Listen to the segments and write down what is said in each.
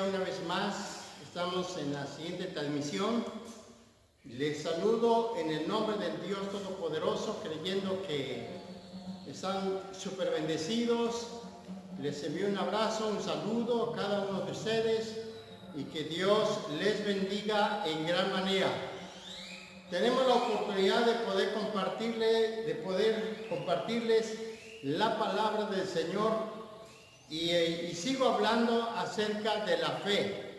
día una vez más. Estamos en la siguiente transmisión. Les saludo en el nombre del Dios Todopoderoso, creyendo que están súper bendecidos. Les envío un abrazo, un saludo a cada uno de ustedes y que Dios les bendiga en gran manera. Tenemos la oportunidad de poder compartirles la palabra del Señor y sigo hablando acerca de la fe.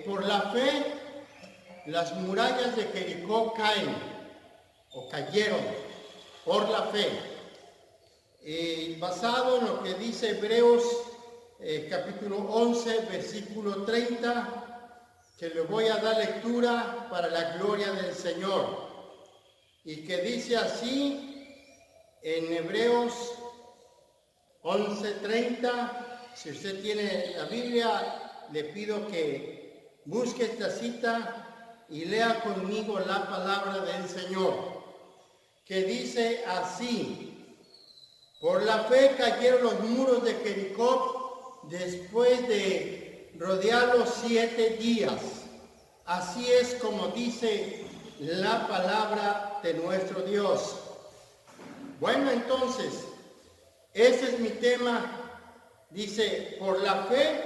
Por la fe, las murallas de Jericó cayeron por la fe. Basado en lo que dice Hebreos capítulo 11, versículo 30, que le voy a dar lectura para la gloria del Señor. Y que dice así en Hebreos 11:30. Si usted tiene la Biblia, le pido que busque esta cita y lea conmigo la palabra del Señor, que dice así: por la fe cayeron los muros de Jericó después de rodearlos 7 días. Así es como dice la palabra de nuestro Dios. Bueno, entonces, ese es mi tema. Dice, por la fe,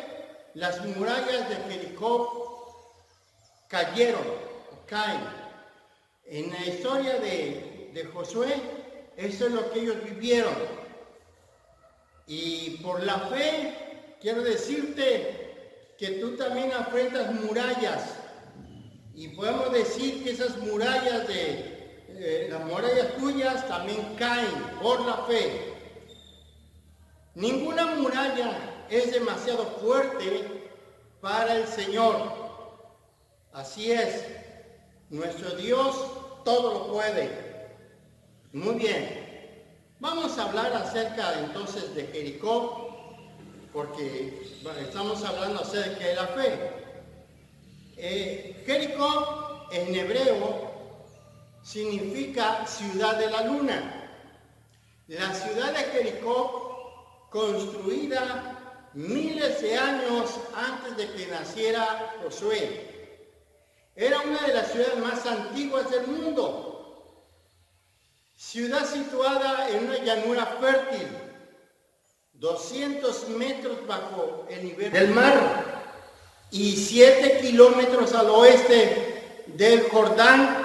las murallas de Jericó caen. En la historia de Josué, eso es lo que ellos vivieron. Y por la fe, quiero decirte que tú también afrentas murallas. Y podemos decir que esas murallas las murallas tuyas también caen por la fe. Ninguna muralla es demasiado fuerte para el Señor. Así es, nuestro Dios todo lo puede. Muy bien, vamos a hablar acerca entonces de Jericó, porque estamos hablando acerca de la fe. Jericó en hebreo significa ciudad de la luna. La ciudad de Jericó, construida miles de años antes de que naciera Josué, era una de las ciudades más antiguas del mundo. Ciudad situada en una llanura fértil, 200 metros bajo el nivel del mar y 7 kilómetros al oeste del Jordán,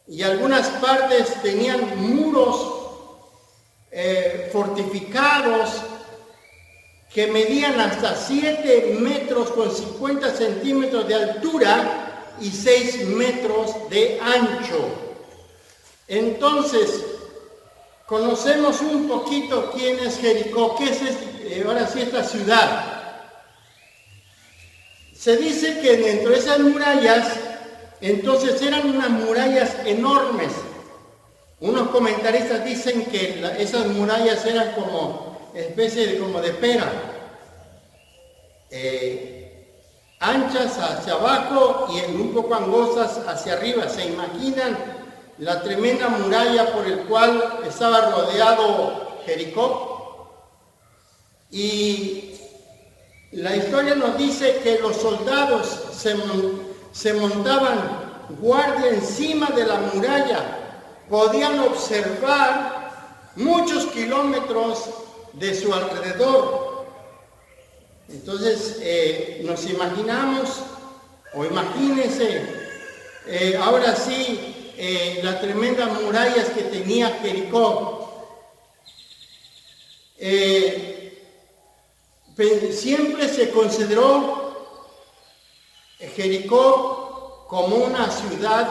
y algunas partes tenían muros fortificados que medían hasta 7 metros con 50 centímetros de altura y 6 metros de ancho. Entonces, conocemos un poquito quién es Jericó, qué es ahora sí esta ciudad. Se dice que dentro de esas murallas, entonces eran unas murallas enormes. Unos comentaristas dicen que esas murallas eran como especie de pera, anchas hacia abajo y un poco angostas hacia arriba. ¿Se imaginan la tremenda muralla por el cual estaba rodeado Jericó? Y la historia nos dice que los soldados se montaban guardia encima de la muralla. Podían observar muchos kilómetros de su alrededor. Entonces, nos imaginamos, o imagínense, ahora sí, las tremendas murallas que tenía Jericó. Siempre se consideró Jericó como una ciudad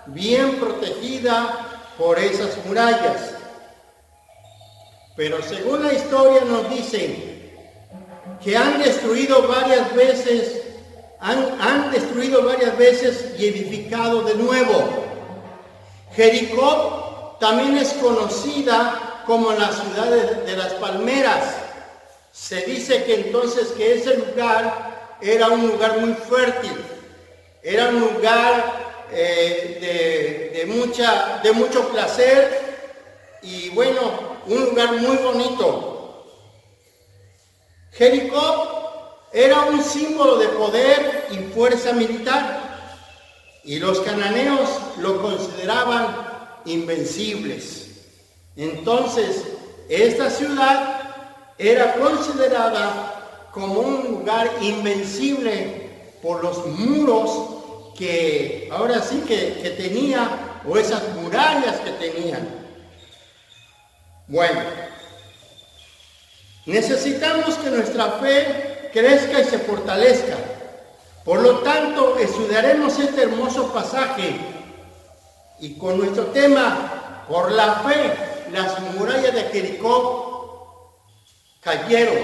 bien protegida por esas murallas. Pero según la historia nos dicen que han destruido varias veces y edificado de nuevo. Jericó también es conocida como la ciudad de las palmeras. Se dice que entonces que ese lugar era un lugar muy fértil, era un lugar de mucho placer y bueno, un lugar muy bonito. Jericó era un símbolo de poder y fuerza militar, y los cananeos lo consideraban invencibles. Entonces, esta ciudad era considerada como un lugar invencible por los muros que ahora sí que tenía, o esas murallas que tenían. Bueno, necesitamos que nuestra fe crezca y se fortalezca. Por lo tanto, estudiaremos este hermoso pasaje y con nuestro tema, por la fe, las murallas de Jericó cayeron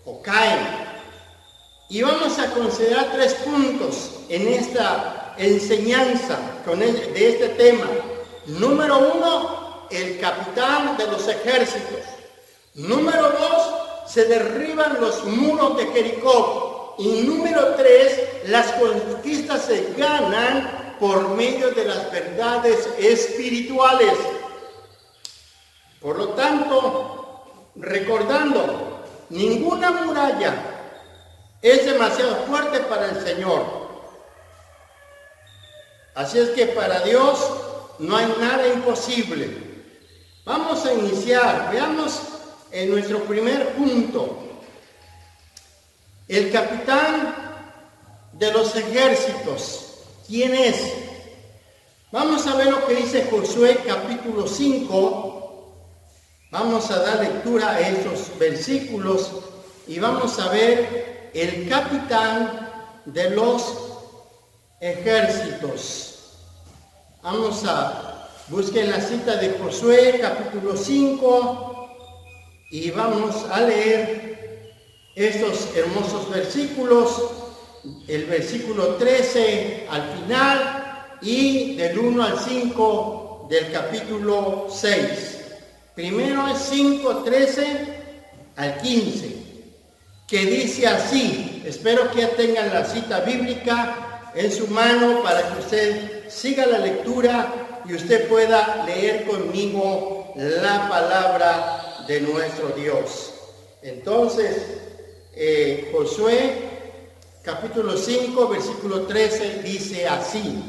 o caen. Y vamos a considerar 3 puntos en esta enseñanza de este tema. Número 1, el capitán de los ejércitos. Número 2, se derriban los muros de Jericó. Y número 3, las conquistas se ganan por medio de las verdades espirituales. Por lo tanto, recordando, ninguna muralla es demasiado fuerte para el Señor. Así es que para Dios no hay nada imposible. Vamos a iniciar. Veamos en nuestro primer punto. El capitán de los ejércitos. ¿Quién es? Vamos a ver lo que dice Josué capítulo 5. Vamos a dar lectura a estos versículos y vamos a ver el capitán de los ejércitos. Vamos a buscar la cita de Josué capítulo 5 y vamos a leer estos hermosos versículos, el versículo 13 al final y del 1 al 5 del capítulo 6. Primero es 5, 13 al 15. Que dice así, espero que ya tengan la cita bíblica en su mano para que usted siga la lectura y usted pueda leer conmigo la palabra de nuestro Dios. Entonces, Josué capítulo 5, versículo 13 dice así: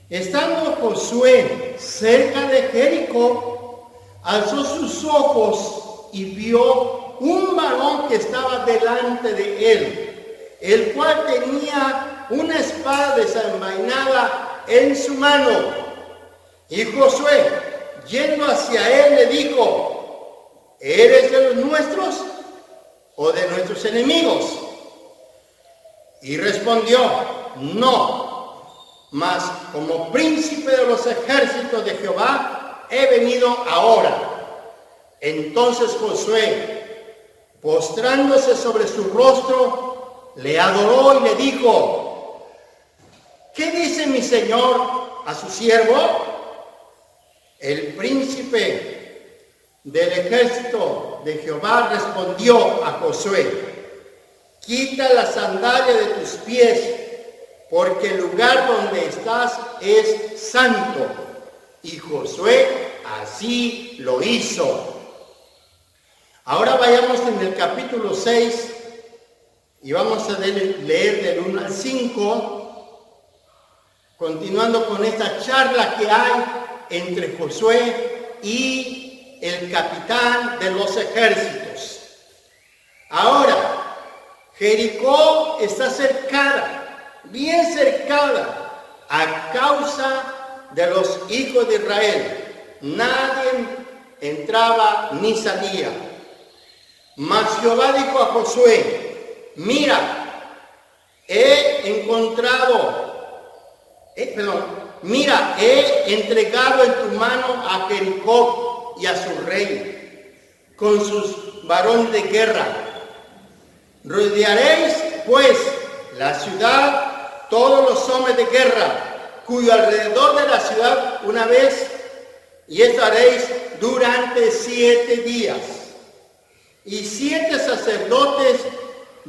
estando Josué cerca de Jericó, alzó sus ojos y vio un varón que estaba delante de él, el cual tenía una espada desenvainada en su mano. Y Josué, yendo hacia él, le dijo: ¿eres de los nuestros o de nuestros enemigos? Y respondió: no, mas como príncipe de los ejércitos de Jehová he venido ahora. Entonces Josué, postrándose sobre su rostro, le adoró y le dijo: ¿qué dice mi señor a su siervo? El príncipe del ejército de Jehová respondió a Josué: quita la sandalia de tus pies, porque el lugar donde estás es santo. Y Josué así lo hizo. Ahora vayamos en el capítulo 6 y vamos a leer del 1 al 5, continuando con esta charla que hay entre Josué y el capitán de los ejércitos. Ahora, Jericó está cercada, bien cercada, a causa de los hijos de Israel. Nadie entraba ni salía. Mas Jehová dijo a Josué: mira, he entregado en tu mano a Jericó y a su rey, con sus varones de guerra. Rodearéis, pues, la ciudad, todos los hombres de guerra, cuyo alrededor de la ciudad una vez, y esto haréis durante 7 días. Y 7 sacerdotes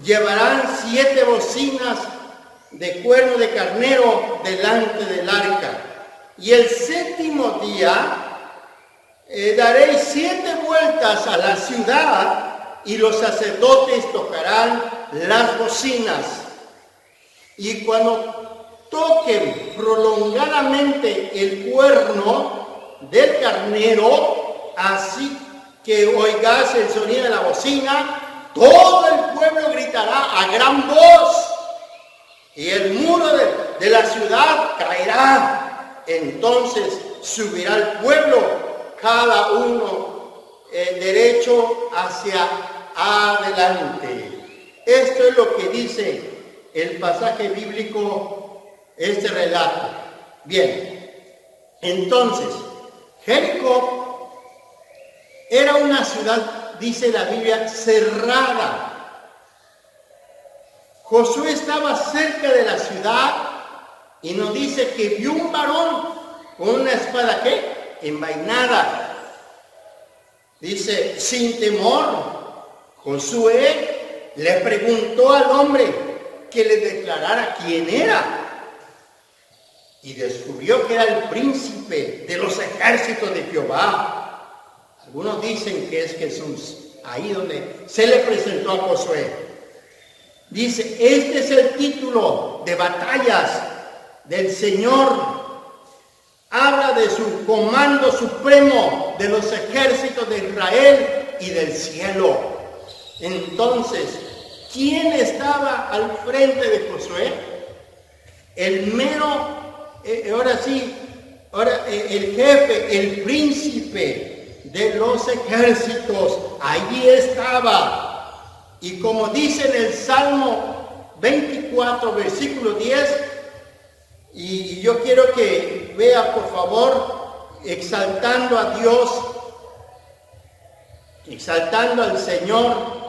llevarán 7 bocinas de cuerno de carnero delante del arca. Y el 7º día daréis 7 vueltas a la ciudad y los sacerdotes tocarán las bocinas. Y cuando toquen prolongadamente el cuerno del carnero, así que oigas el sonido de la bocina, todo el pueblo gritará a gran voz, y el muro de la ciudad caerá. Entonces subirá el pueblo, cada uno derecho hacia adelante. Esto es lo que dice el pasaje bíblico, este relato. Bien, entonces, Jericó era una ciudad, dice la Biblia, cerrada. Josué estaba cerca de la ciudad y nos dice que vio un varón con una espada, ¿qué? Envainada. Dice, sin temor, Josué le preguntó al hombre que le declarara quién era. Y descubrió que era el príncipe de los ejércitos de Jehová. Algunos dicen que es Jesús, ahí donde se le presentó a Josué. Dice, este es el título de batallas del Señor. Habla de su comando supremo de los ejércitos de Israel y del cielo. Entonces, ¿quién estaba al frente de Josué? El mero, el jefe, el príncipe de los ejércitos, allí estaba. Y como dice en el Salmo 24, versículo 10, y yo quiero que vea por favor, exaltando a Dios, exaltando al Señor,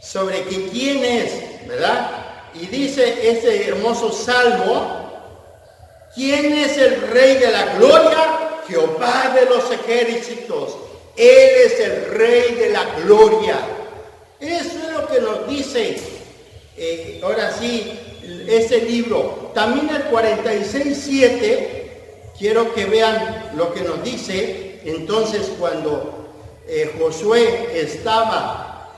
sobre que quién es, ¿verdad? Y dice ese hermoso Salmo, ¿quién es el Rey de la Gloria? Jehová de los ejércitos. Él es el Rey de la Gloria. Eso es lo que nos dice, ahora sí, ese libro. También el 46:7, quiero que vean lo que nos dice. Entonces, cuando Josué estaba,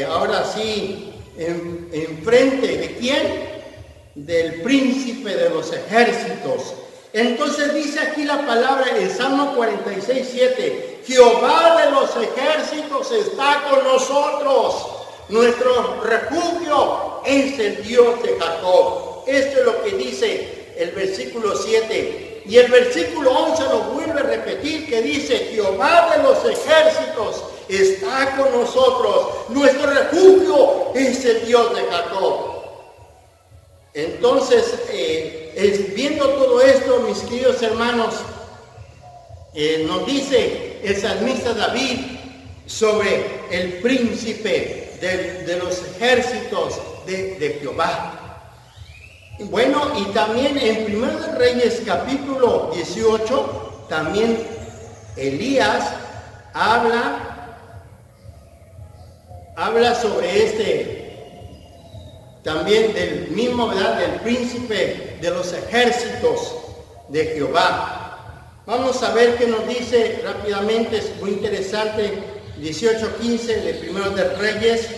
ahora sí, enfrente de quién? Del príncipe de los ejércitos. Entonces dice aquí la palabra en Salmo 46:7, Jehová de los ejércitos está con nosotros, nuestro refugio es el Dios de Jacob. Esto es lo que dice el versículo 7. Y el versículo 11 lo vuelve a repetir, que dice, Jehová de los ejércitos está con nosotros, nuestro refugio es el Dios de Jacob. Entonces, viendo todo esto, mis queridos hermanos, nos dice el salmista David sobre el príncipe de los ejércitos de Jehová. Bueno, y también en 1 de Reyes capítulo 18, también Elías habla sobre también del mismo, ¿verdad?, del príncipe de los ejércitos de Jehová. Vamos a ver qué nos dice rápidamente, es muy interesante, 18:15 de 1 de Reyes,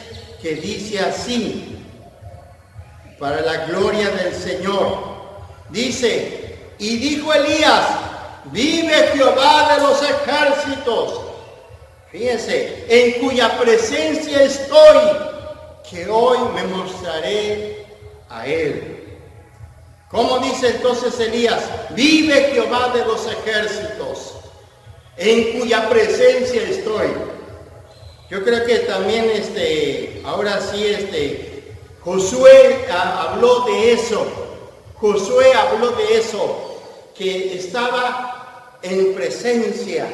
que dice así, para la gloria del Señor. Dice, y dijo Elías, vive Jehová de los ejércitos, fíjense, en cuya presencia estoy, que hoy me mostraré a él. ¿Cómo dice entonces Elías? Vive Jehová de los ejércitos, en cuya presencia estoy. Yo creo que también ahora sí Josué habló de eso. Josué habló de eso, que estaba en presencia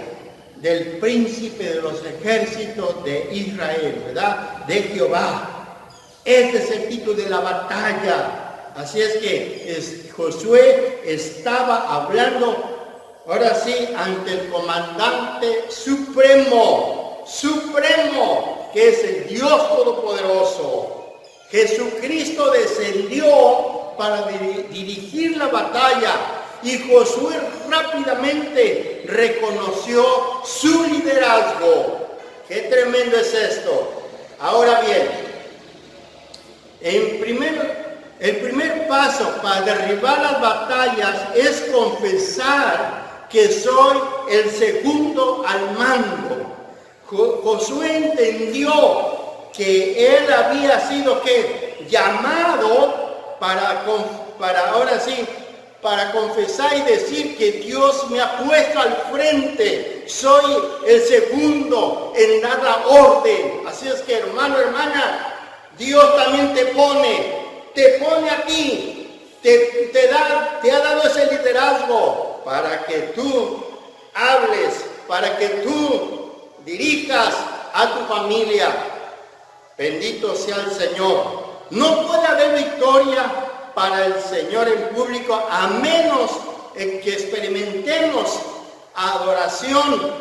del príncipe de los ejércitos de Israel, ¿verdad? De Jehová. Este es el título de la batalla. Así es que Josué estaba hablando, ahora sí, ante el comandante supremo, que es el Dios Todopoderoso. Jesucristo descendió para dirigir la batalla y Josué rápidamente reconoció su liderazgo. ¡Qué tremendo es esto! Ahora bien, el primer paso para derribar las batallas es confesar que soy el segundo al mando. Josué entendió que él había sido llamado para confesar y decir que Dios me ha puesto al frente. Soy el segundo en dar la orden. Así es que, hermano, hermana, Dios también te pone a ti, te ha dado ese liderazgo para que tú hables, para que tú dirijas a tu familia. Bendito sea el Señor. No puede haber victoria para el Señor en público a menos que experimentemos adoración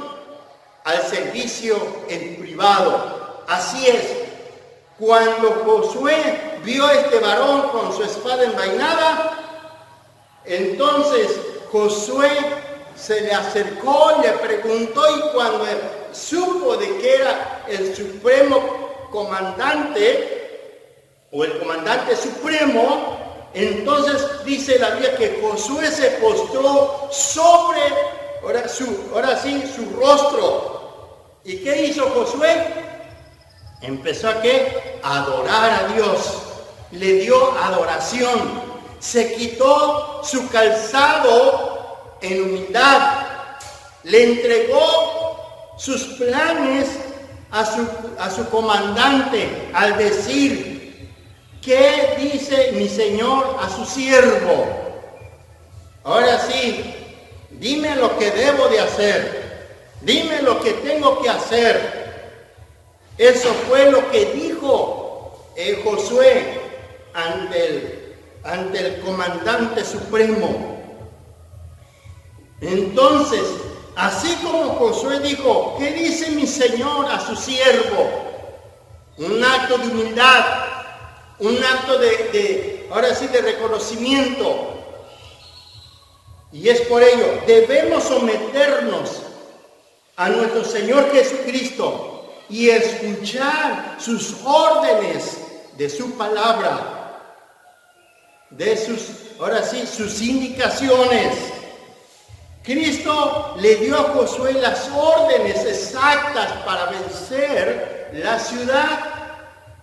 al servicio en privado. Así es. Cuando Josué vio a este varón con su espada envainada, entonces Josué se le acercó, le preguntó, y cuando supo de que era el supremo comandante o el comandante supremo, entonces dice la Biblia que Josué se postró sobre ahora sí su rostro. ¿Y qué hizo Josué? Empezó a adorar a Dios. Le dio adoración. Se quitó su calzado en humildad. Le entregó sus planes a su comandante al decir: ¿qué dice mi Señor a su siervo? Ahora sí, dime lo que debo de hacer. Dime lo que tengo que hacer. Eso fue lo que dijo Josué ante el comandante supremo. Entonces, así como Josué dijo: ¿qué dice mi Señor a su siervo? Un acto de humildad, un acto de reconocimiento. Y es por ello, debemos someternos a nuestro Señor Jesucristo y escuchar sus órdenes de su palabra, de sus indicaciones. Cristo le dio a Josué las órdenes exactas para vencer la ciudad,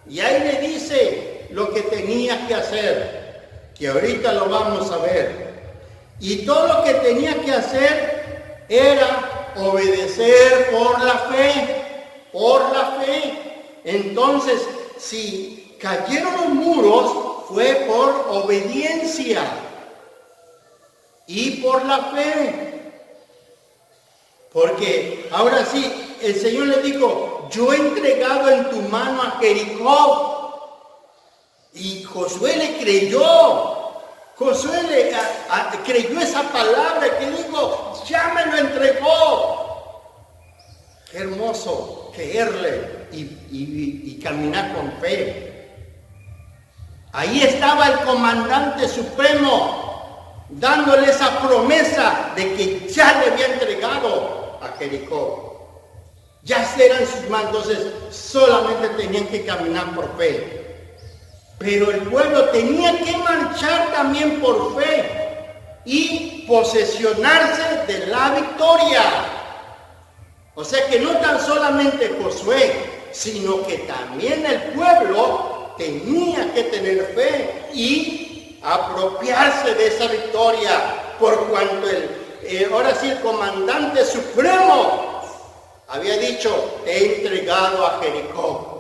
y ahí le dice lo que tenía que hacer, que ahorita lo vamos a ver. Y todo lo que tenía que hacer era obedecer por la fe. Entonces, si cayeron los muros, fue por obediencia y por la fe. Porque ahora sí, el Señor le dijo: yo he entregado en tu mano a Jericó. Y Josué le creyó. Josué creyó esa palabra que dijo: ya me lo entregó. Qué hermoso creerle y caminar con fe. Ahí estaba el comandante supremo dándole esa promesa de que ya le había entregado a Jericó. Ya eran sus manos, entonces solamente tenían que caminar por fe. Pero el pueblo tenía que marchar también por fe y posesionarse de la victoria. O sea que no tan solamente Josué, sino que también el pueblo tenía que tener fe y apropiarse de esa victoria, por cuanto el comandante supremo había dicho: he entregado a Jericó.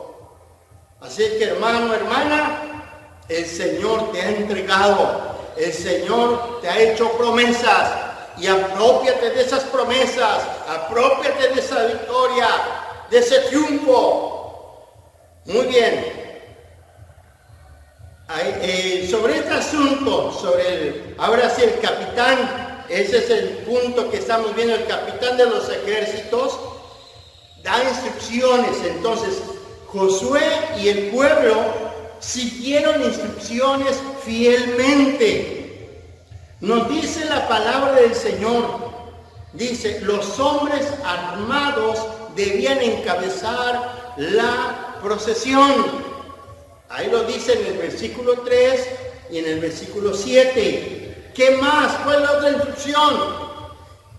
Así que, hermano, hermana, el Señor te ha entregado, el Señor te ha hecho promesas. Y aprópiate de esas promesas, aprópiate de esa victoria, de ese triunfo. Muy bien. Sobre este asunto, ahora sí, el capitán, ese es el punto que estamos viendo, el capitán de los ejércitos da instrucciones. Entonces, Josué y el pueblo siguieron instrucciones fielmente. Nos dice la palabra del Señor, dice: los hombres armados debían encabezar la procesión. Ahí lo dice en el versículo 3 y en el versículo 7. ¿Qué más? ¿Cuál es la otra instrucción?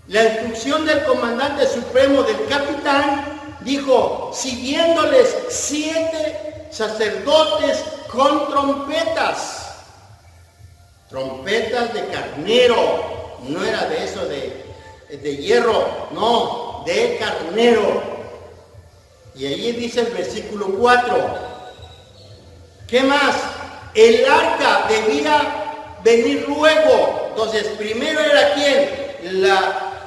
La instrucción del comandante supremo, del capitán, dijo, siguiéndoles 7 sacerdotes con trompetas. Trompetas de carnero. No era de eso de hierro, no, de carnero. Y allí dice el versículo 4. ¿Qué más? El arca debía venir luego. Entonces, primero era ¿quién?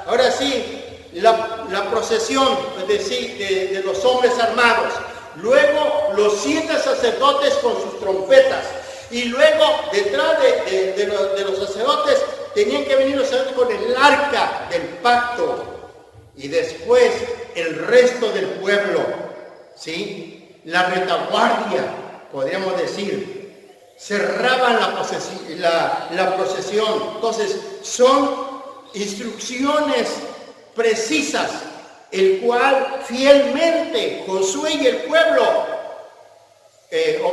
Ahora sí, la procesión, es decir, de los hombres armados. Luego, los 7 sacerdotes con sus trompetas. Y luego, detrás de los sacerdotes, tenían que venir los sacerdotes con el arca del pacto. Y después, el resto del pueblo. ¿Sí? La retaguardia, podríamos decir, cerraban la procesión. Entonces, son instrucciones precisas, el cual fielmente Josué y el pueblo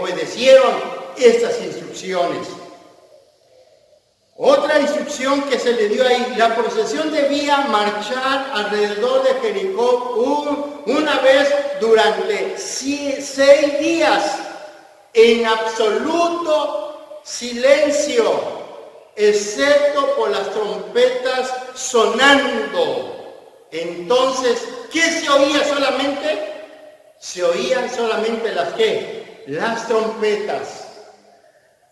obedecieron estas instrucciones. Otra instrucción que se le dio ahí, la procesión debía marchar alrededor de Jericó una vez durante 6 días en absoluto silencio, excepto por las trompetas sonando. Entonces, ¿qué se oía solamente? Se oían solamente las trompetas.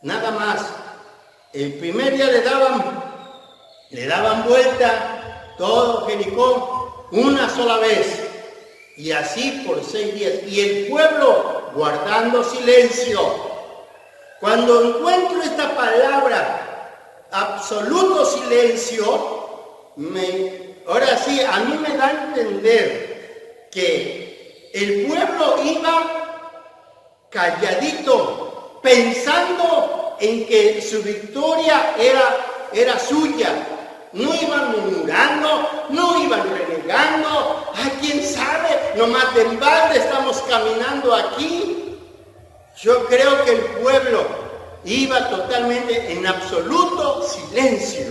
Nada más. El primer día le daban vuelta todo Jericó una sola vez. Y así por 6 días. Y el pueblo guardando silencio. Cuando encuentro esta palabra, absoluto silencio, ahora sí, a mí me da a entender que el pueblo iba calladito, pensando en que su victoria era suya. No iban murmurando, no iban renegando. ¡Ay, quién sabe! Nomás de en balde estamos caminando aquí. Yo creo que el pueblo iba totalmente en absoluto silencio.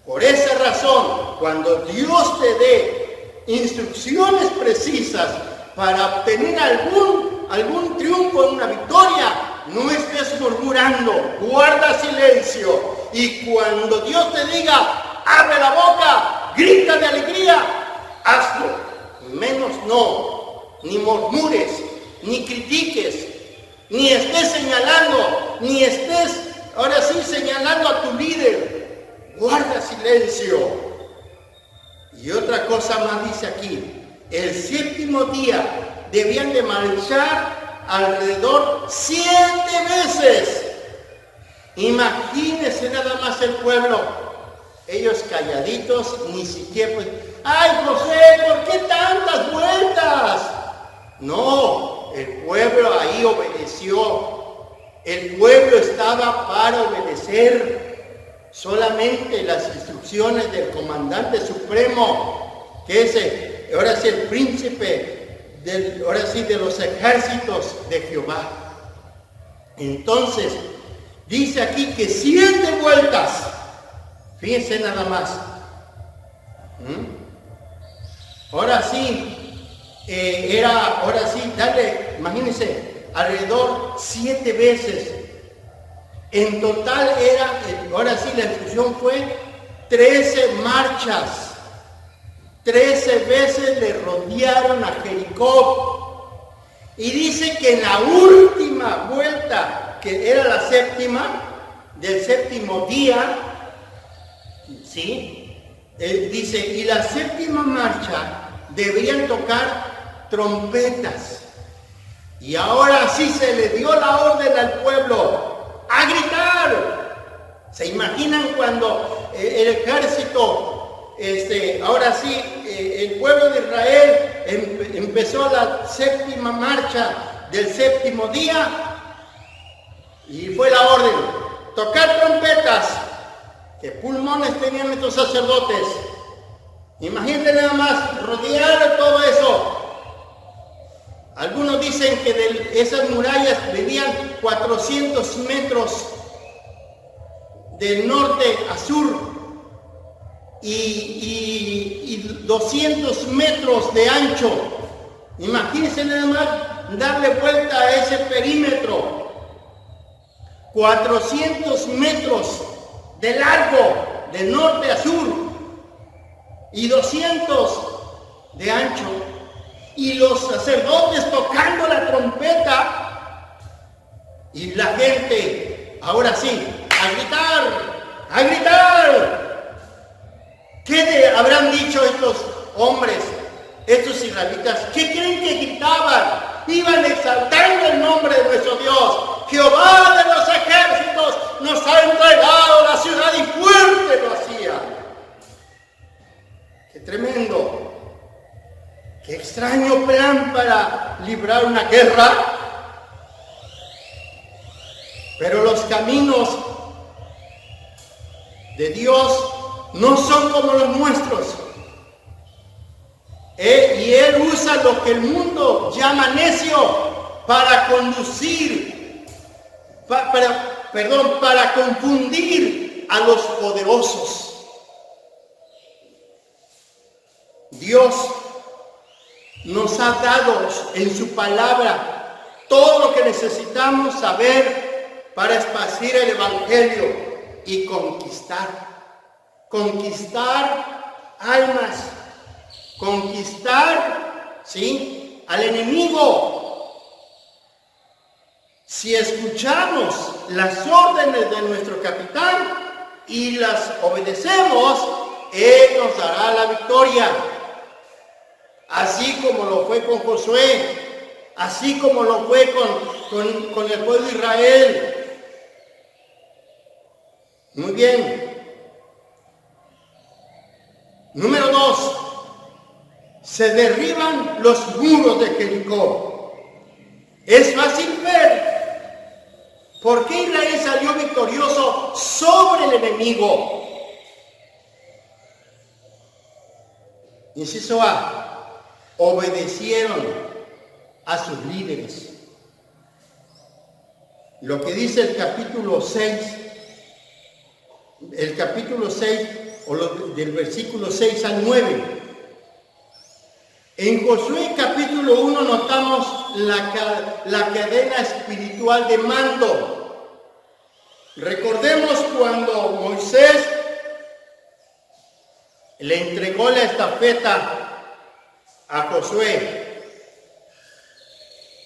Por esa razón, cuando Dios te dé instrucciones precisas para obtener algún triunfo, una victoria, no estés murmurando, guarda silencio. Y cuando Dios te diga, abre la boca, grita de alegría, hazlo. Menos no, ni murmures, ni critiques, ni estés señalando, ni estés, ahora sí, señalando a tu líder. Guarda silencio. Y otra cosa más dice aquí, el 7º día debían de marchar alrededor 7 veces. Imagínense nada más el pueblo, ellos calladitos, ni siquiera pues, ¡ay, José, ¿por qué tantas vueltas? No, el pueblo ahí obedeció. El pueblo estaba para obedecer solamente las instrucciones del comandante supremo, que es ahora sí el príncipe de los ejércitos de Jehová. Entonces, dice aquí que 7 vueltas. Fíjense nada más. Ahora sí, dale, imagínense, alrededor 7 veces. En total ahora sí la instrucción fue 13 marchas. 13 veces le rodearon a Jericó. Y dice que en la última vuelta, que era la 7ª, del 7º día, ¿sí? Dice, y la 7ª marcha deberían tocar trompetas. Y ahora sí se le dio la orden al pueblo a gritar. ¿Se imaginan cuando el ejército, ahora sí, el pueblo de Israel empezó la 7ª marcha del 7º día? Y fue la orden, tocar trompetas. ¿Qué pulmones tenían estos sacerdotes? Imagínense nada más, rodear todo eso. Algunos dicen que de esas murallas vivían 400 metros de norte a sur y 200 metros de ancho. Imagínense nada más darle vuelta a ese perímetro. 400 metros de largo, de norte a sur, y 200 de ancho. Y los sacerdotes tocando la trompeta, y la gente, ahora sí, a gritar, a gritar. ¿Qué habrán dicho estos hombres, estos israelitas? ¿Qué creen que gritaban? Iban exaltando el nombre de nuestro Dios. Jehová de los ejércitos nos ha entregado la ciudad, y fuerte lo hacían. ¡Qué tremendo! ¡Qué extraño plan para librar una guerra! Pero los caminos de Dios no son como los nuestros. Y Él usa lo que el mundo llama necio para conducir, para confundir a los poderosos. Dios nos ha dado en su palabra todo lo que necesitamos saber para esparcir el evangelio y conquistar almas, conquistar, ¿sí?, al enemigo. Si escuchamos las órdenes de nuestro capitán y las obedecemos, Él nos dará la victoria. Así como lo fue con Josué, así como lo fue con el pueblo de Israel. Muy bien. Número 2. Se derriban los muros de Jericó. Es fácil ver por qué Israel salió victorioso sobre el enemigo. Inciso A. Obedecieron a sus líderes. Lo que dice el capítulo 6, o del versículo 6 al 9. En Josué capítulo 1 notamos la cadena espiritual de mando. Recordemos cuando Moisés le entregó la estafeta a Josué,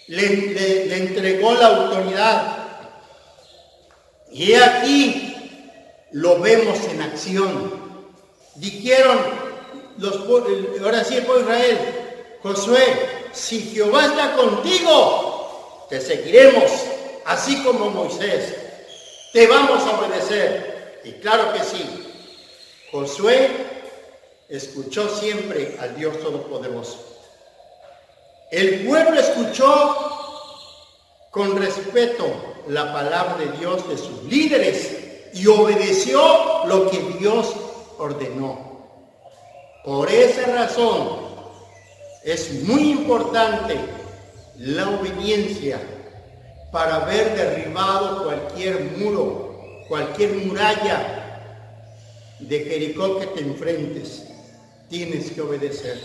le entregó la autoridad, y aquí lo vemos en acción. Dijeron ahora sí el pueblo de Israel: Josué, si Jehová está contigo, te seguiremos, así como Moisés, te vamos a obedecer. Y claro que sí, Josué escuchó siempre al Dios Todopoderoso. El pueblo escuchó con respeto la palabra de Dios, de sus líderes, y obedeció lo que Dios ordenó. Por esa razón es muy importante la obediencia para haber derribado cualquier muro, cualquier muralla de Jericó que te enfrentes. Tienes que obedecer.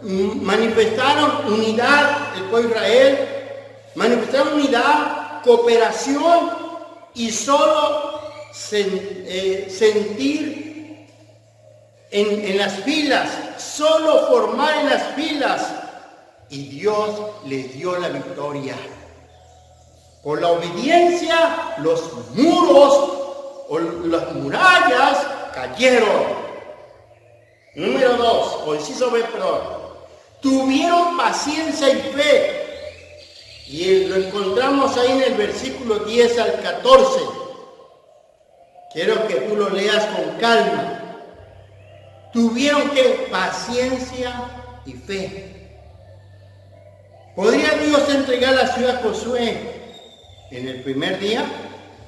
Manifestaron unidad el pueblo de Israel, manifestaron unidad, cooperación y solo sentir en las filas, solo formar en las filas, y Dios les dio la victoria. Por la obediencia, los muros o las murallas cayeron. Número 2, o inciso B, perdón. Tuvieron paciencia y fe. Y lo encontramos ahí en el versículo 10 al 14. Quiero que tú lo leas con calma. Tuvieron que paciencia y fe. ¿Podría Dios entregar la ciudad a Josué en el primer día?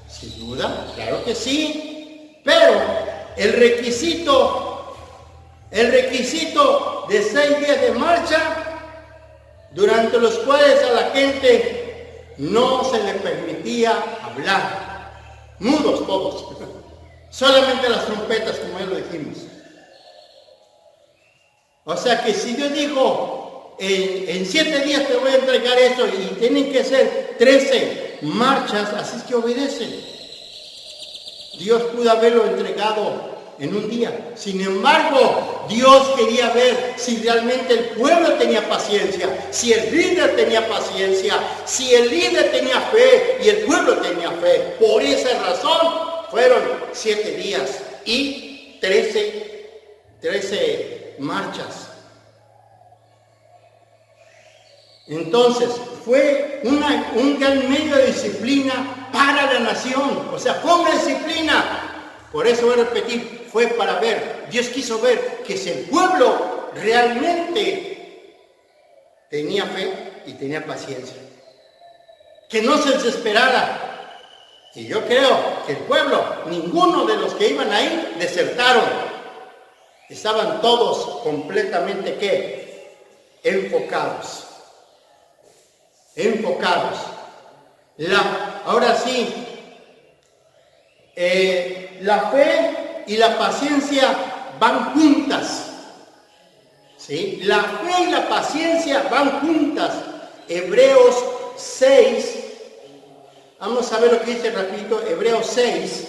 Sin duda, claro que sí. Pero el requisito de 6 días de marcha durante los cuales a la gente no se le permitía hablar. Mudos todos. Solamente las trompetas, como ya lo dijimos. O sea que si Dios dijo, en 7 días te voy a entregar esto y tienen que ser 13 marchas, así es que obedecen. Dios pudo haberlo entregado en un día. Sin embargo, Dios quería ver si realmente el pueblo tenía paciencia, si el líder tenía paciencia, si el líder tenía fe y el pueblo tenía fe. Por esa razón fueron 7 días y 13 marchas. Entonces, fue un gran medio de disciplina para la nación. O sea, fue una disciplina. Por eso voy a repetir, fue para ver. Dios quiso ver que si el pueblo realmente tenía fe y tenía paciencia. Que no se desesperara. Y yo creo que el pueblo, ninguno de los que iban ahí, desertaron. Estaban todos completamente, ¿qué? Enfocados. Ahora sí, la fe y la paciencia van juntas. ¿Sí? La fe y la paciencia van juntas. Hebreos 6. Vamos a ver lo que dice rapidito. Hebreos 6.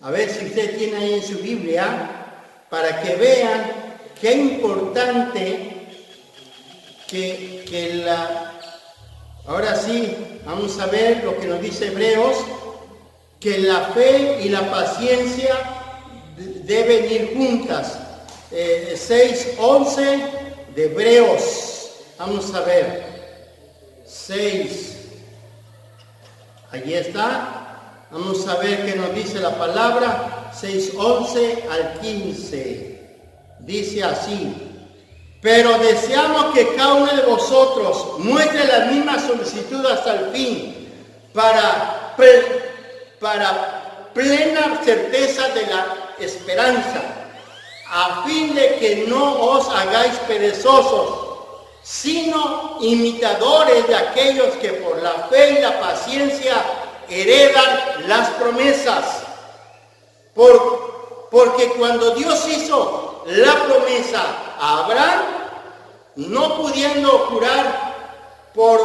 A ver si usted tiene ahí en su Biblia, para que vean qué importante que la... Ahora sí, vamos a ver lo que nos dice Hebreos, que la fe y la paciencia deben ir juntas. 6:11 de Hebreos. Vamos a ver. 6. Allí está. Vamos a ver qué nos dice la palabra. 6:11 al 15. Dice así. Pero deseamos que cada uno de vosotros muestre la misma solicitud hasta el fin, para plena certeza de la esperanza, a fin de que no os hagáis perezosos, sino imitadores de aquellos que por la fe y la paciencia heredan las promesas. Porque cuando Dios hizo la promesa a Abraham, no pudiendo jurar por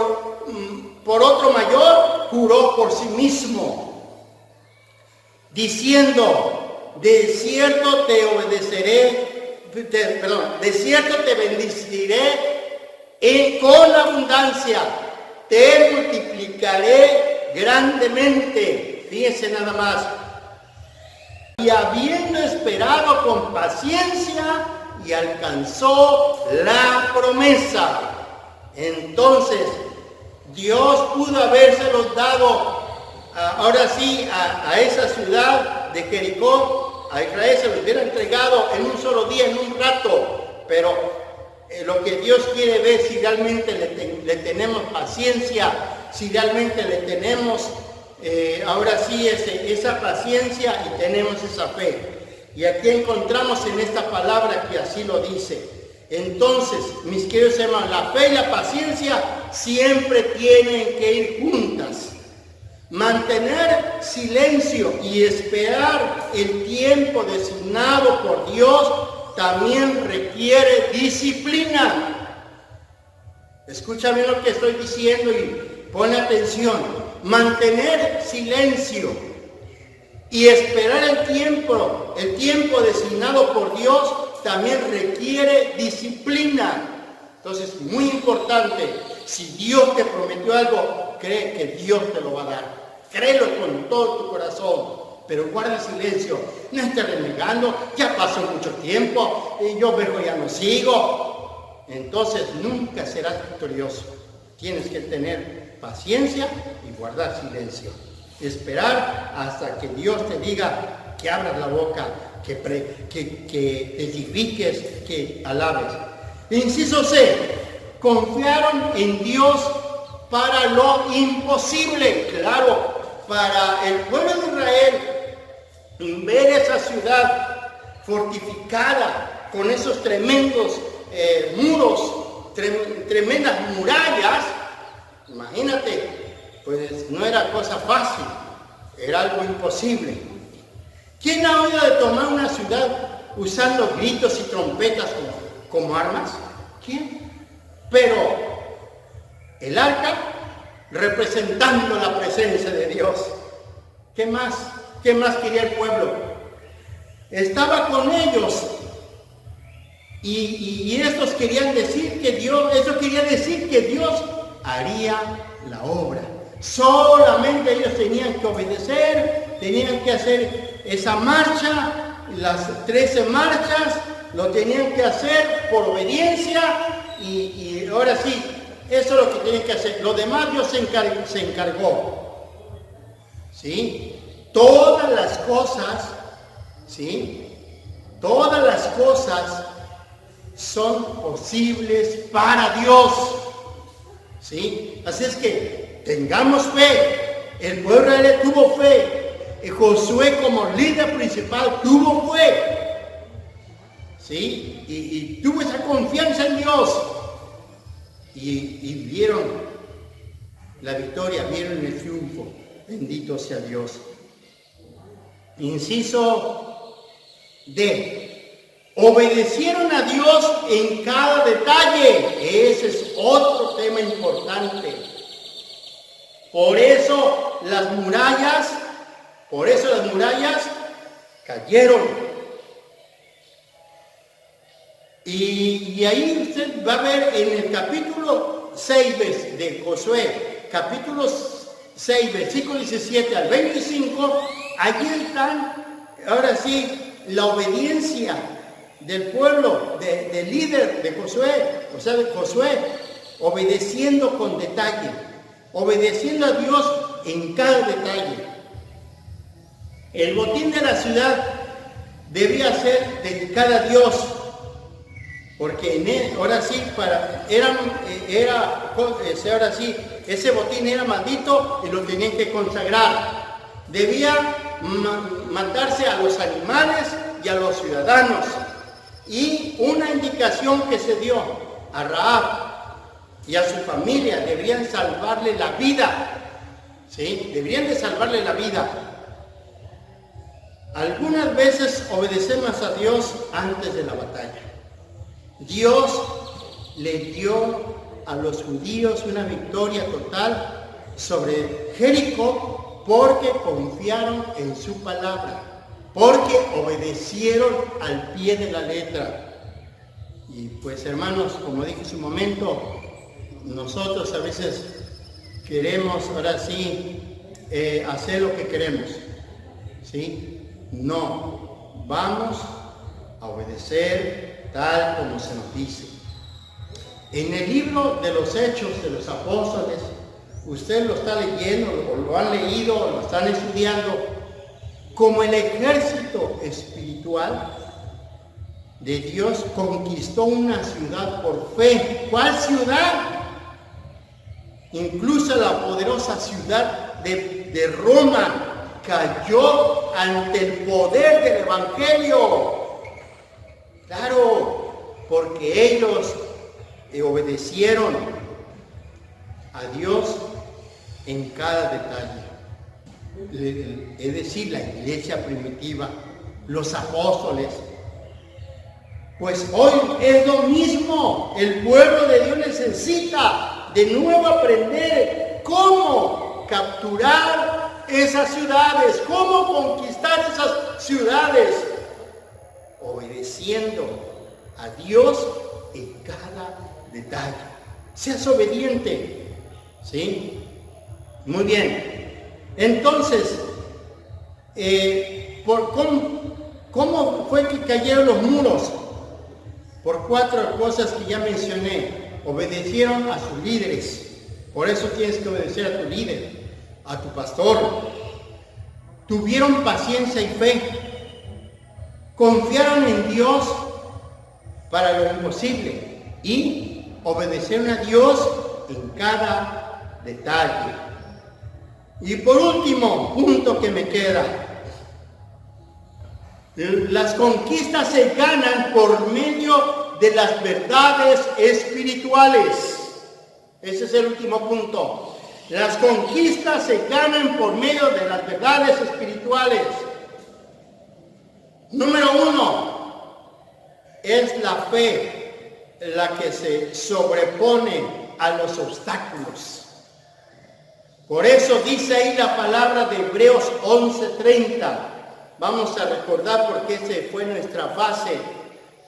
otro mayor, juró por sí mismo, diciendo: de cierto te bendeciré con abundancia, te multiplicaré grandemente. Fíjense nada más. Y habiendo esperado con paciencia, y alcanzó la promesa. Entonces, Dios pudo habérselos dado, ahora sí, a esa ciudad de Jericó, a Israel se los hubiera entregado en un solo día, en un rato. Pero lo que Dios quiere ver, si realmente le tenemos paciencia, si realmente le tenemos, ahora sí, esa paciencia y tenemos esa fe. Y aquí encontramos en esta palabra que así lo dice. Entonces, mis queridos hermanos, la fe y la paciencia siempre tienen que ir juntas. Mantener silencio y esperar el tiempo designado por Dios también requiere disciplina. Escucha bien lo que estoy diciendo y pon atención. Mantener silencio y esperar el tiempo designado por Dios también requiere disciplina. Entonces, muy importante, si Dios te prometió algo, cree que Dios te lo va a dar. Créelo con todo tu corazón, pero guarda silencio. No estés renegando, ya pasó mucho tiempo, y yo mejor ya no sigo. Entonces, nunca serás victorioso. Tienes que tener paciencia y guardar silencio. Esperar hasta que Dios te diga que abras la boca, que testifiques, que alabes. Inciso C. Confiaron en Dios para lo imposible. Claro, para el pueblo de Israel, ver esa ciudad fortificada con esos tremendos muros tremendas murallas. Imagínate, pues no era cosa fácil, era algo imposible. ¿Quién ha oído de tomar una ciudad usando gritos y trompetas como armas? ¿Quién? Pero el arca representando la presencia de Dios. ¿Qué más? ¿Qué más quería el pueblo? Estaba con ellos. Y estos querían decir que Dios haría la obra. Solamente ellos tenían que obedecer, tenían que hacer esa marcha, las 13 marchas, lo tenían que hacer por obediencia y ahora sí, eso es lo que tienen que hacer. Lo demás Dios se encargó. ¿Sí? Todas las cosas, ¿sí? Todas las cosas son posibles para Dios. ¿Sí? Así es que tengamos fe. El pueblo de Israel tuvo fe. Josué como líder principal tuvo fe. ¿Sí? Y tuvo esa confianza en Dios. Y vieron la victoria, vieron el triunfo. Bendito sea Dios. Inciso D. Obedecieron a Dios en cada detalle. Ese es otro tema importante. Por eso las murallas cayeron. Y ahí usted va a ver en el capítulo 6 de Josué, capítulo 6, versículo 17 al 25, allí están, ahora sí, la obediencia del pueblo, del líder de Josué, o sea, de Josué, obedeciendo con detalle, obedeciendo a Dios en cada detalle. El botín de la ciudad debía ser dedicado a Dios, porque ahora sí, ahora sí, ese botín era maldito y lo tenían que consagrar. Debía matarse a los animales y a los ciudadanos. Y una indicación que se dio a Rahab y a su familia, deberían salvarle la vida. ¿Sí? Deberían de salvarle la vida. Algunas veces obedecemos a Dios antes de la batalla. Dios le dio a los judíos una victoria total sobre Jericó porque confiaron en su palabra, porque obedecieron al pie de la letra. Y pues hermanos, como dije en su momento, nosotros a veces queremos ahora sí hacer lo que queremos. ¿Sí? No, vamos a obedecer tal como se nos dice. En el libro de los Hechos de los Apóstoles, usted lo está leyendo, o lo han leído, o lo están estudiando, como el ejército espiritual de Dios conquistó una ciudad por fe. ¿Cuál ciudad? Incluso la poderosa ciudad de Roma cayó ante el poder del Evangelio. Claro, porque ellos obedecieron a Dios en cada detalle. Es decir, la iglesia primitiva, los apóstoles. Pues hoy es lo mismo. El pueblo de Dios necesita de nuevo aprender cómo capturar esas ciudades, cómo conquistar esas ciudades, obedeciendo a Dios en cada detalle. Seas obediente. ¿Sí? Muy bien. Entonces, ¿cómo fue que cayeron los muros? Por 4 cosas que ya mencioné. Obedecieron a sus líderes. Por eso tienes que obedecer a tu líder, a tu pastor. Tuvieron paciencia y fe. Confiaron en Dios para lo imposible y obedecieron a Dios en cada detalle. Y por último, punto que me queda. Las conquistas se ganan por medio de las verdades espirituales. Ese es el último punto. Las conquistas se ganan por medio de las verdades espirituales. Número 1, es la fe la que se sobrepone a los obstáculos. Por eso dice ahí la palabra de Hebreos 11:30. Vamos a recordar porque esa fue nuestra base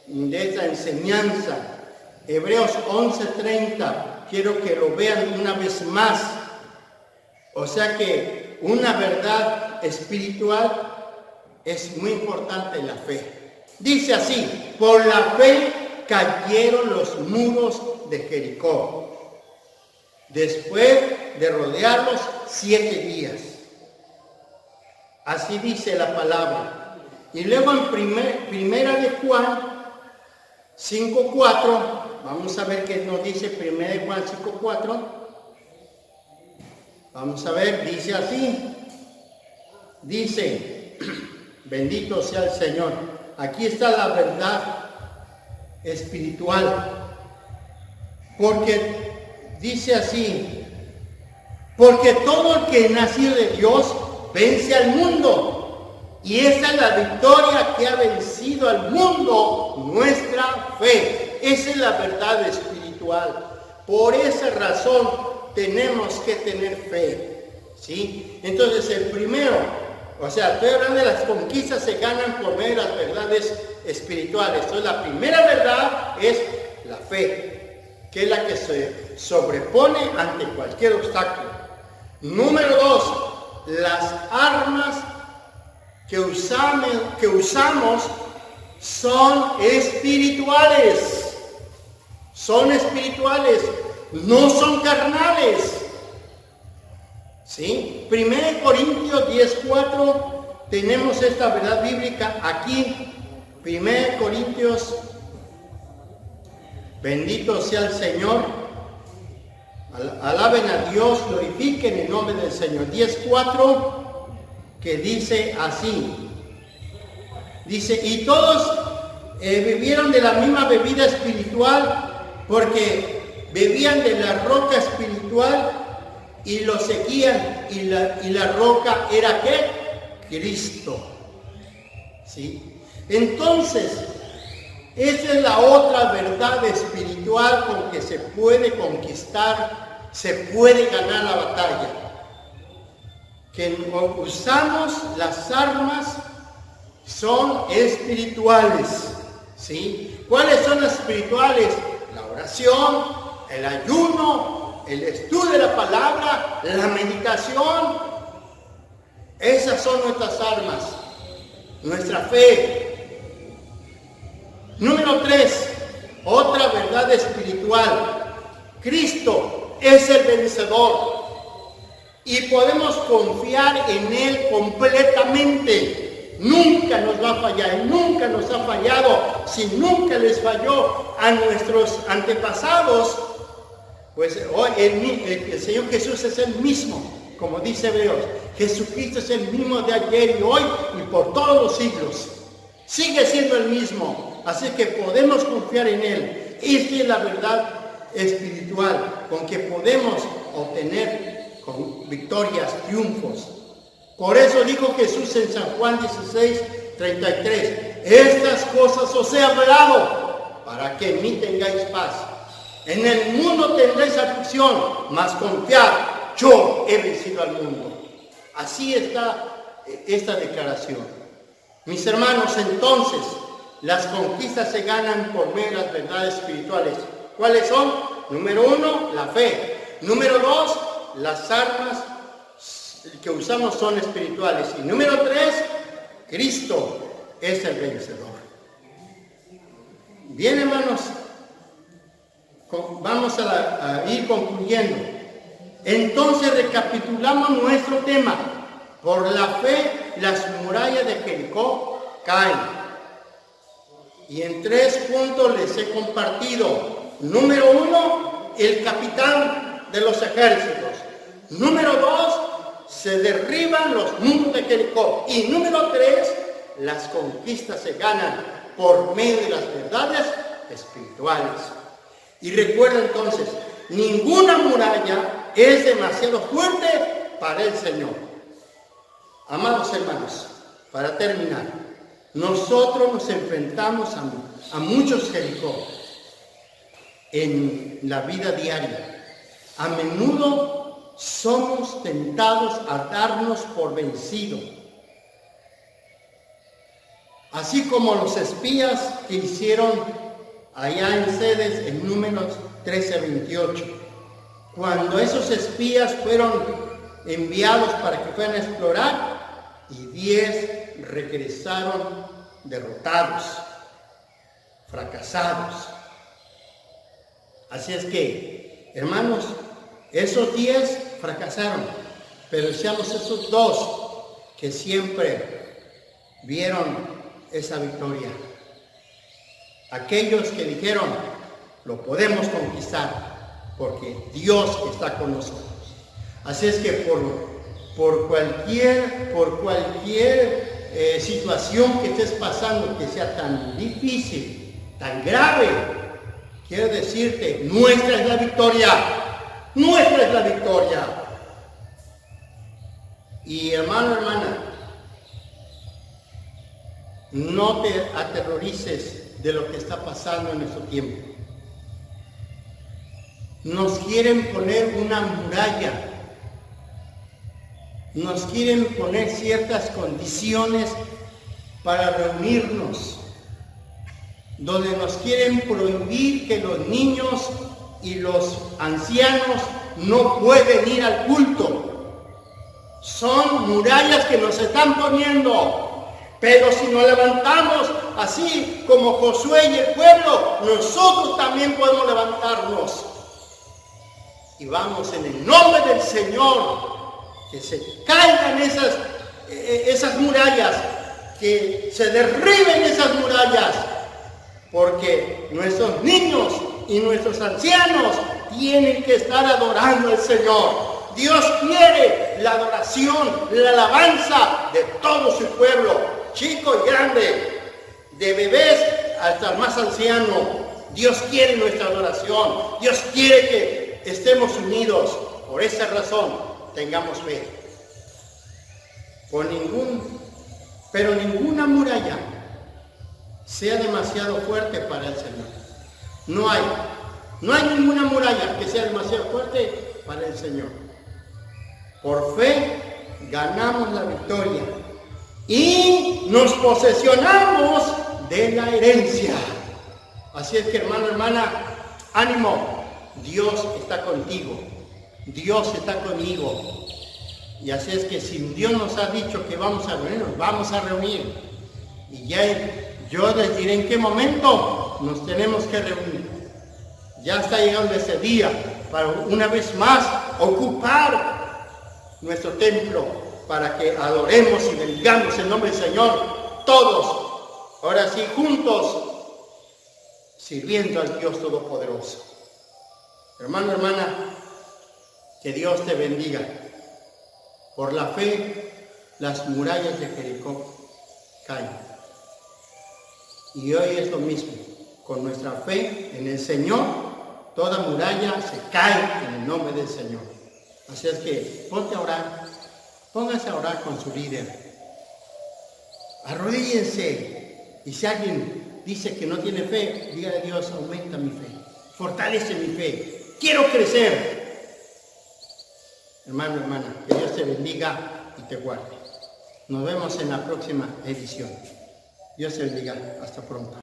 de esta enseñanza. Hebreos 11:30. Quiero que lo vean una vez más. O sea que una verdad espiritual es muy importante, la fe. Dice así: por la fe cayeron los muros de Jericó, después de rodearlos 7 días. Así dice la palabra. Y luego en primera de Juan 5:4, vamos a ver qué nos dice primera de Juan 5:4. Vamos a ver, dice así. Dice, bendito sea el Señor. Aquí está la verdad espiritual. Porque dice así: porque todo el que es nacido de Dios vence al mundo. Y esa es la victoria que ha vencido al mundo, nuestra fe. Esa es la verdad espiritual. Por esa razón tenemos que tener fe, ¿sí? Entonces el primero, o sea, estoy hablando de las conquistas se ganan por medio de las verdades espirituales. Entonces la primera verdad es la fe, que es la que se sobrepone ante cualquier obstáculo. Número 2, las armas que usamos son espirituales. Son espirituales, no son carnales. ¿Sí? 1 Corintios 10:4 tenemos esta verdad bíblica aquí. 1 Corintios, bendito sea el Señor. Alaben a Dios, glorifiquen el nombre del Señor. 10:4, que dice así. Dice, y todos bebieron de la misma bebida espiritual, porque bebían de la roca espiritual y lo seguían. Y la roca era ¿qué? Cristo. ¿Sí? Entonces, esa es la otra verdad espiritual con que se puede conquistar, se puede ganar la batalla. Que usamos las armas son espirituales. ¿Sí? ¿Cuáles son las espirituales? La oración, el ayuno, el estudio de la palabra, la meditación. Esas son nuestras armas, nuestra fe. Número 3, otra verdad espiritual. Cristo es el vencedor y podemos confiar en Él completamente. Nunca nos va a fallar, Él nunca nos ha fallado. Si nunca les falló a nuestros antepasados, pues hoy el Señor Jesús es el mismo, como dice Hebreos. Jesucristo es el mismo de ayer y hoy y por todos los siglos. Sigue siendo el mismo, así que podemos confiar en Él. Esta es la verdad espiritual con que podemos obtener con victorias, triunfos. Por eso dijo Jesús en San Juan 16:33, estas cosas os he hablado para que en mí tengáis paz. En el mundo tendréis aflicción, mas confiad, yo he vencido al mundo. Así está esta declaración. Mis hermanos, entonces, las conquistas se ganan por medio de las verdades espirituales. ¿Cuáles son? Número 1, la fe. Número 2, las armas que usamos son espirituales. Y número 3, Cristo es el vencedor. Bien, hermanos, vamos a ir concluyendo. Entonces recapitulamos nuestro tema. Por la fe, las murallas de Jericó caen. Y en 3 puntos les he compartido. Número 1, el capitán de los ejércitos. Número 2, se derriban los muros de Jericó. Y número 3, las conquistas se ganan por medio de las verdades espirituales. Y recuerda entonces, ninguna muralla es demasiado fuerte para el Señor. Amados hermanos, para terminar, nosotros nos enfrentamos a muchos Jericó en la vida diaria. A menudo somos tentados a darnos por vencidos. Así como los espías que hicieron allá en Cedes en Números 13:28. Cuando esos espías fueron enviados para que fueran a explorar, y 10 regresaron derrotados, fracasados. Así es que, hermanos, esos 10 fracasaron, pero seamos esos 2 que siempre vieron esa victoria. Aquellos que dijeron, lo podemos conquistar, porque Dios está con nosotros. Así es que por cualquier situación que estés pasando, que sea tan difícil, tan grave, quiero decirte, nuestra es la victoria. Nuestra es la victoria. Y hermano, hermana, no te aterrorices de lo que está pasando en nuestro tiempo. Nos quieren poner una muralla. Nos quieren poner ciertas condiciones para reunirnos, donde nos quieren prohibir que los niños y los ancianos no pueden ir al culto. Son murallas que nos están poniendo, pero si nos levantamos así como Josué y el pueblo, nosotros también podemos levantarnos. Y vamos en el nombre del Señor, que se caigan esas murallas, que se derriben esas murallas, porque nuestros niños y nuestros ancianos tienen que estar adorando al Señor. Dios quiere la adoración, la alabanza de todo su pueblo, chico y grande, de bebés hasta el más anciano. Dios quiere nuestra adoración. Dios quiere que estemos unidos. Por esa razón, tengamos fe. Pero ninguna muralla sea demasiado fuerte para el Señor. No hay ninguna muralla que sea demasiado fuerte para el Señor. Por fe ganamos la victoria y nos posesionamos de la herencia. Así es que, hermano, hermana, ánimo. Dios está contigo. Dios está conmigo. Y así es que si Dios nos ha dicho que vamos a reunirnos, vamos a reunir. Y ya yo les diré en qué momento nos tenemos que reunir. Ya está llegando ese día para una vez más ocupar nuestro templo para que adoremos y bendigamos el nombre del Señor todos. Ahora sí, juntos, sirviendo al Dios Todopoderoso. Hermano, hermana, que Dios te bendiga. Por la fe, las murallas de Jericó caen. Y hoy es lo mismo. Con nuestra fe en el Señor, toda muralla se cae en el nombre del Señor. Así es que ponte a orar. Póngase a orar con su líder. Arrodíllense. Y si alguien dice que no tiene fe, dígale a Dios, aumenta mi fe. Fortalece mi fe. Quiero crecer. Hermano, hermana, que Dios te bendiga y te guarde. Nos vemos en la próxima edición. Dios te bendiga. Hasta pronto.